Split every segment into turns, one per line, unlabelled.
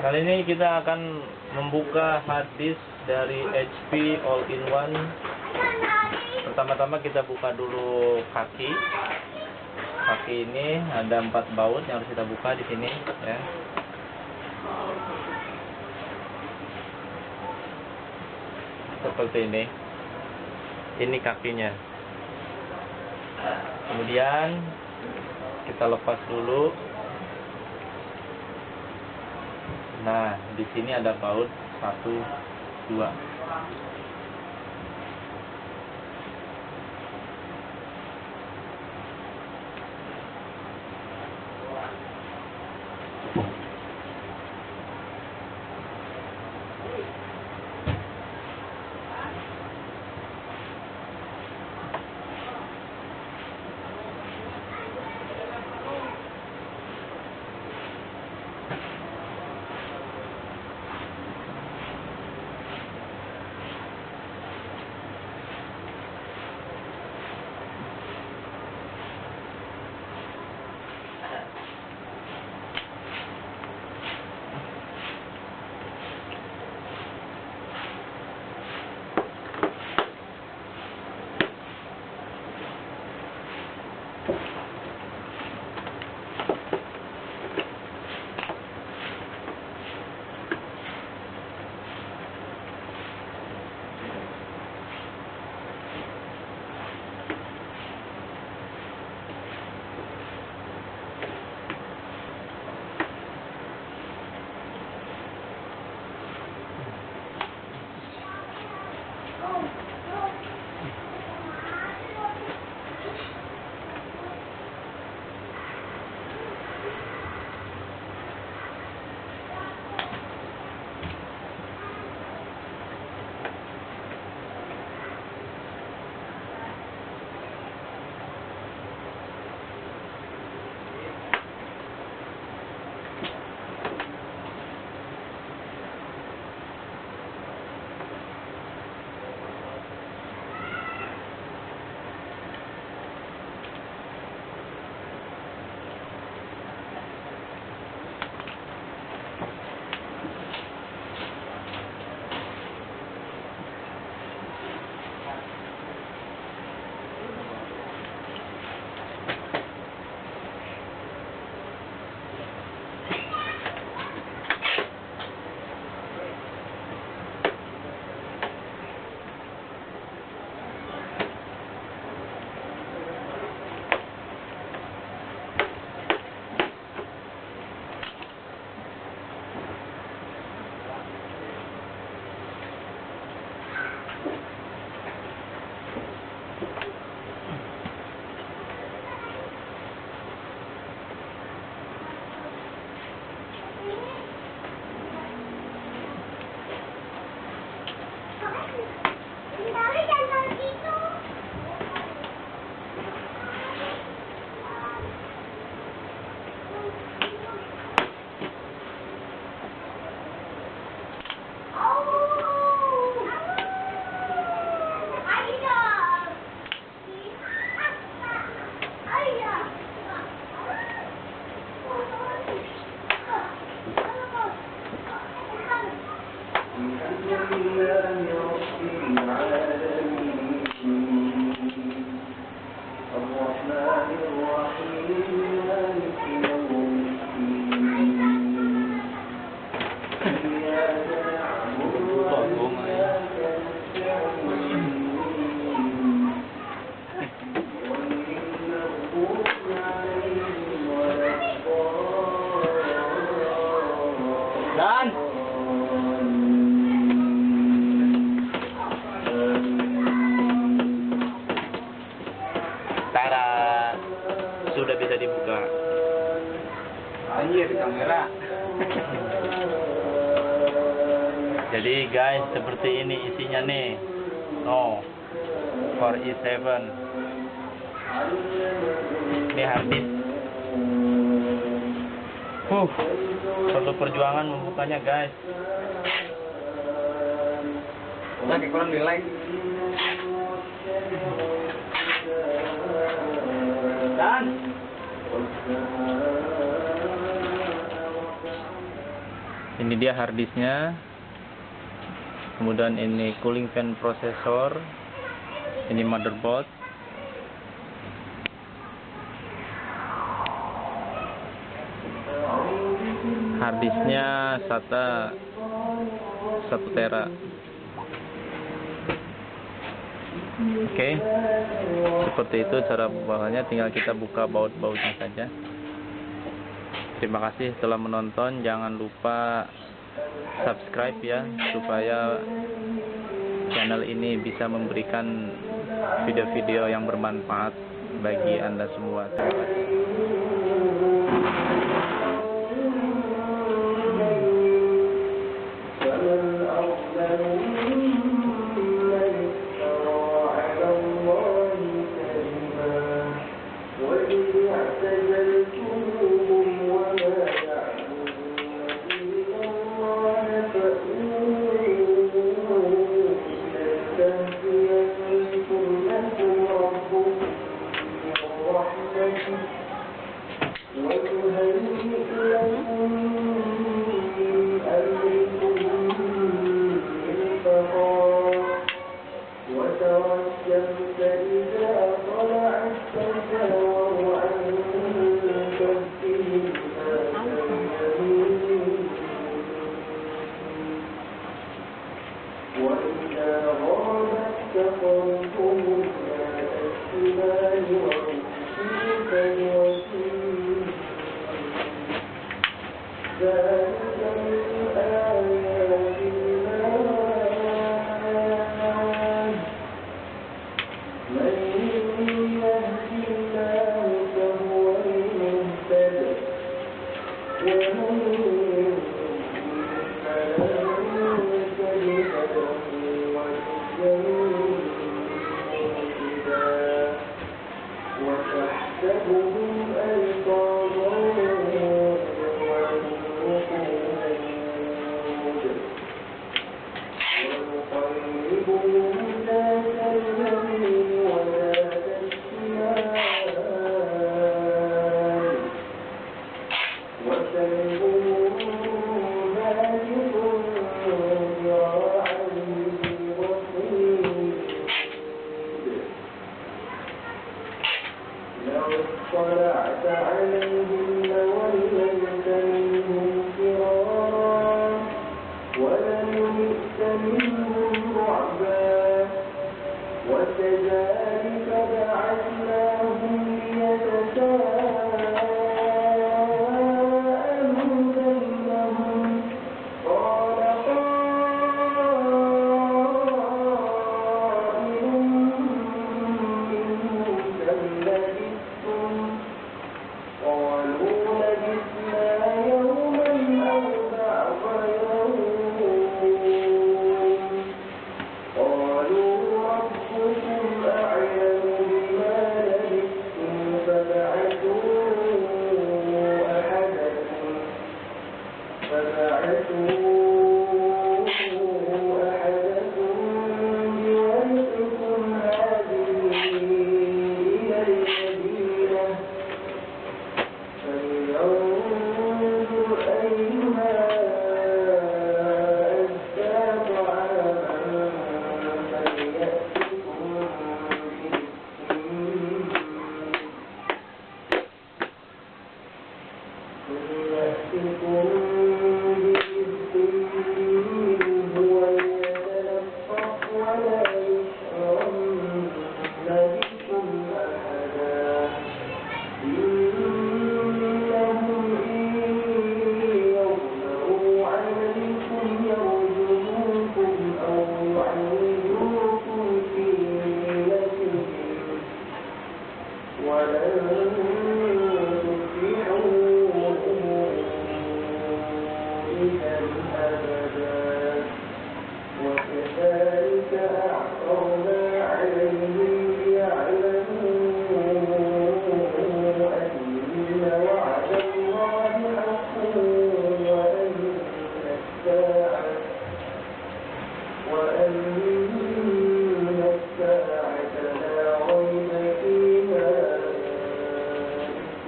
Kali ini kita akan membuka hard disk dari HP All-in-One. Pertama-tama kita buka dulu kaki. Kaki ini ada 4 baut yang harus kita buka di sini, ya. Seperti ini. Ini kakinya. Kemudian kita lepas dulu. Nah, di sini ada baut 1, 2. Dan Tara sudah bisa dibuka.
Anjir, kamera.
Jadi guys, seperti ini isinya nih. No, Core i7. Ini hard disk. Suatu perjuangan membukanya guys.
Lagi kurang di like.
Dan Ini dia harddisknya. Kemudian ini cooling fan prosesor. Ini motherboard. Harddisknya SATA 1 tera. Oke, seperti itu cara pembuatannya. Tinggal kita buka baut-bautnya saja. Terima kasih telah menonton. Jangan lupa subscribe ya, supaya channel ini bisa memberikan video-video yang bermanfaat bagi Anda semua. Terima kasih.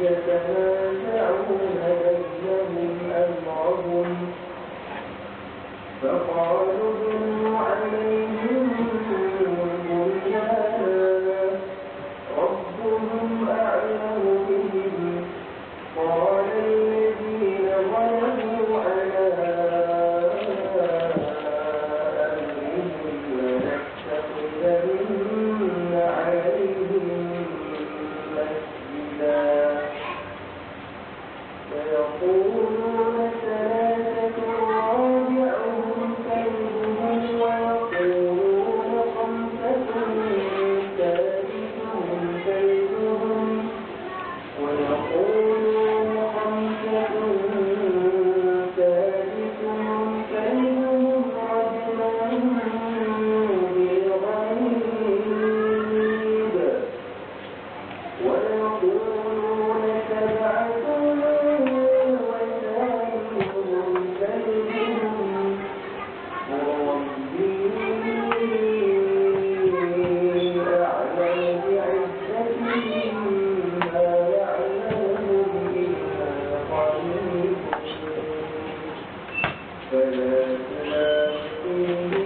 يتنازعون بينهم أمرهم فقالوا ابنوا عليهم بنيانا ربهم أعلم بهم قال الذين ظلموا على أمرهم لنتخذن عليهم مسجدا فيقولون ثلاثة رابعهم كلبهم ويقولون خمسة سادسهم كلبهم ويقولون خمسة سادسهم كلبهم رجما بالغيب ويقولون سبعة وثامنهم كلبهم وربي أعلم بعزتهم ما يعلمهم إلا قليل فلا تنافسهم